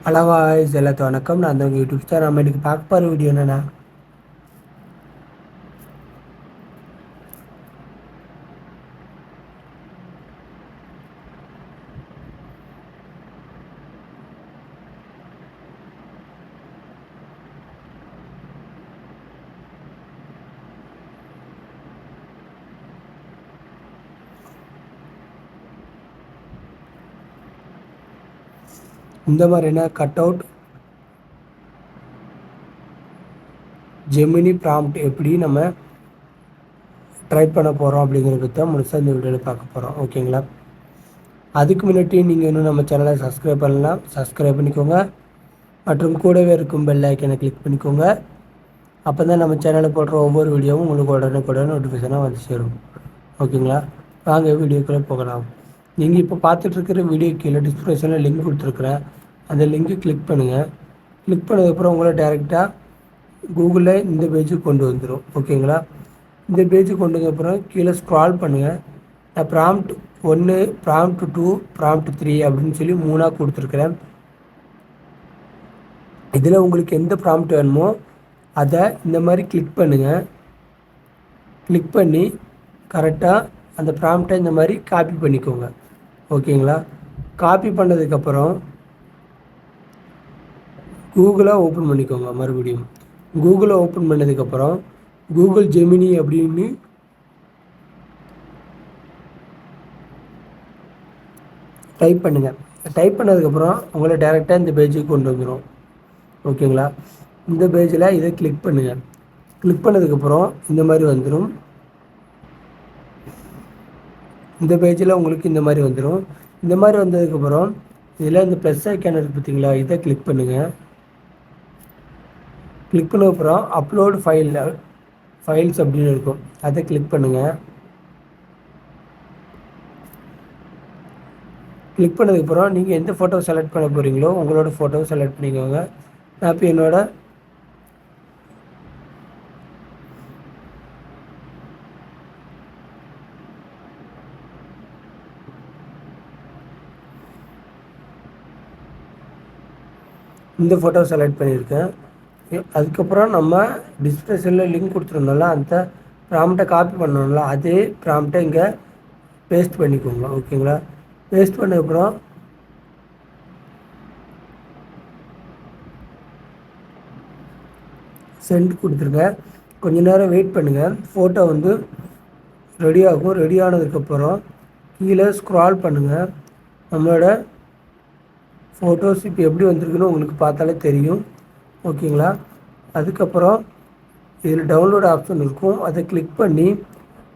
Hello guys, எல்லாத்துக்கும் வணக்கம். நான் அந்த யூடியூப் சேனல் நம்ம இன்றைக்கி பார்க்க போகிற வீடியோ என்னென்னா, இந்த மாதிரியான கட் அவுட் ஜெமினி ப்ராம்ப்ட் எப்படி நம்ம ட்ரை பண்ண போகிறோம் அப்படிங்கிறத பற்றி தான் முழுசாக இந்த வீடியோவில் பார்க்க போகிறோம். ஓகேங்களா? அதுக்கு முன்னாடி நீங்கள் இன்னும் நம்ம சேனலை சப்ஸ்கிரைப் பண்ணலாம், சப்ஸ்கிரைப் பண்ணிக்கோங்க. மற்றும் கூடவே இருக்கும் பெல் ஐக்கனை கிளிக் பண்ணிக்கோங்க. அப்போ தான் நம்ம சேனலில் போடுற ஒவ்வொரு வீடியோவும் உங்களுக்கு உடனே நோட்டிஃபிகேஷனாக வந்து சேரும். ஓகேங்களா? வாங்க வீடியோக்குள்ளே போகலாம். நீங்கள் இப்போ பார்த்துட்ருக்கிற வீடியோ கீழே டிஸ்கிரிப்ஷனில் லிங்க் கொடுத்துருக்குறேன். அந்த லிங்க்கு கிளிக் பண்ணுங்கள். கிளிக் பண்ணதுக்கப்புறம் உங்களை டேரெக்டாக கூகுளில் இந்த பேஜுக்கு கொண்டு வந்துடும். ஓகேங்களா? இந்த பேஜுக்கு கொண்டு வந்ததுக்கப்புறம் கீழே ஸ்க்ரால் பண்ணுங்கள். நான் ப்ராம்ப்ட் 1, ப்ராம்ப்ட் 2, ப்ராம்ப்ட் 3 அப்படின்னு சொல்லி 3ஆக கொடுத்துருக்குறேன். இதில் உங்களுக்கு எந்த ப்ராம்ப்ட் வேணுமோ அதை இந்த மாதிரி கிளிக் பண்ணுங்கள். கிளிக் பண்ணி கரெக்டாக அந்த ப்ராம்ப்டை இந்த மாதிரி காப்பி பண்ணிக்கோங்க. ஓகேங்களா? காப்பி பண்ணதுக்கப்புறம் கூகுளை ஓப்பன் பண்ணிக்கோங்க. மறுபடியும் கூகுளை ஓப்பன் பண்ணதுக்கப்புறம் கூகுள் ஜெமினி அப்படின்னு டைப் பண்ணுங்கள். டைப் பண்ணதுக்கப்புறம் உங்களை டேரெக்டாக இந்த பேஜுக்கு கொண்டு வந்துடும். ஓகேங்களா? இந்த பேஜில் இதை கிளிக் பண்ணுங்கள். கிளிக் பண்ணதுக்கப்புறம் இந்த மாதிரி வந்துடும். இந்த பேஜில் உங்களுக்கு இந்த மாதிரி வந்துடும். இந்த மாதிரி வந்ததுக்கப்புறம் இதில் இந்த ப்ளஸ் ஐக்கான் இருக்குது பார்த்தீங்களா, இதை கிளிக் பண்ணுங்கள். கிளிக் பண்ணதுக்கப்புறம் அப்லோடு ஃபைல்ஸ் அப்படின்னு இருக்கும், அதை கிளிக் பண்ணுங்கள். கிளிக் பண்ணதுக்கப்புறம் நீங்கள் எந்த ஃபோட்டோ செலக்ட் பண்ண போகிறீங்களோ உங்களோட ஃபோட்டோவை செலக்ட் பண்ணிக்கோங்க. நான் இப்போ என்னோட இந்த ஃபோட்டோ செலக்ட் பண்ணியிருக்கேன். அதுக்கப்புறம் நம்ம டிஸ்கிரிப்ஷனில் லிங்க் கொடுத்துருந்தோம்ல, அந்த ப்ராம்ப்டை காப்பி பண்ணோம்ல, அதே ப்ராம்ப்டை இங்கே பேஸ்ட் பண்ணிக்கோங்க. ஓகேங்களா? பேஸ்ட் பண்ணதுக்கப்புறம் சென்ட் கொடுத்துருங்க. கொஞ்ச நேரம் வெயிட் பண்ணுங்கள். ஃபோட்டோ வந்து ரெடி ஆகும். ரெடி ஆனதுக்கப்புறம் கீழே ஸ்க்ரால் பண்ணுங்கள். நம்மளோட ஃபோட்டோஸ் இப்போ எப்படி வந்திருக்குன்னு உங்களுக்கு பார்த்தாலே தெரியும். ஓகேங்களா? அதுக்கப்புறம் இதில் டவுன்லோட் ஆப்ஷன் இருக்கும், அதை கிளிக் பண்ணி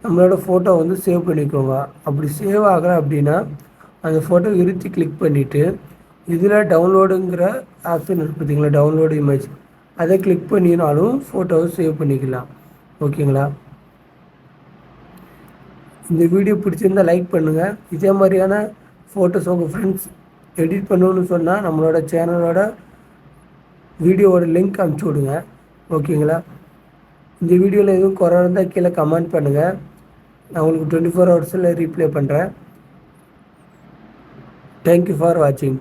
நம்மளோட ஃபோட்டோ வந்து சேவ் பண்ணிக்கோங்க. அப்படி சேவ் ஆகலை அப்படின்னா அந்த ஃபோட்டோ இருத்தி கிளிக் பண்ணிவிட்டு இதில் டவுன்லோடுங்கிற ஆப்ஷன் இருக்குது பார்த்தீங்களா, டவுன்லோடு இமேஜ், அதை கிளிக் பண்ணினாலும் ஃபோட்டோவை சேவ் பண்ணிக்கலாம். ஓகேங்களா? இந்த வீடியோ பிடிச்சிருந்தால் லைக் பண்ணுங்கள். இதே மாதிரியான ஃபோட்டோஸ் உங்கள் ஃப்ரெண்ட்ஸ் எடிட் பண்ணணும்னு சொன்னால் நம்மளோட சேனலோட வீடியோவோட லிங்க் அனுப்பிச்சி விடுங்க. ஓகேங்களா? இந்த வீடியோவில் எதுவும் குறை இருந்தால் கீழே கமெண்ட் பண்ணுங்கள். நான் உங்களுக்கு 24 ஹவர்ஸில் ரீப்ளே பண்ணுறேன். தேங்க்யூ ஃபார் வாட்சிங்.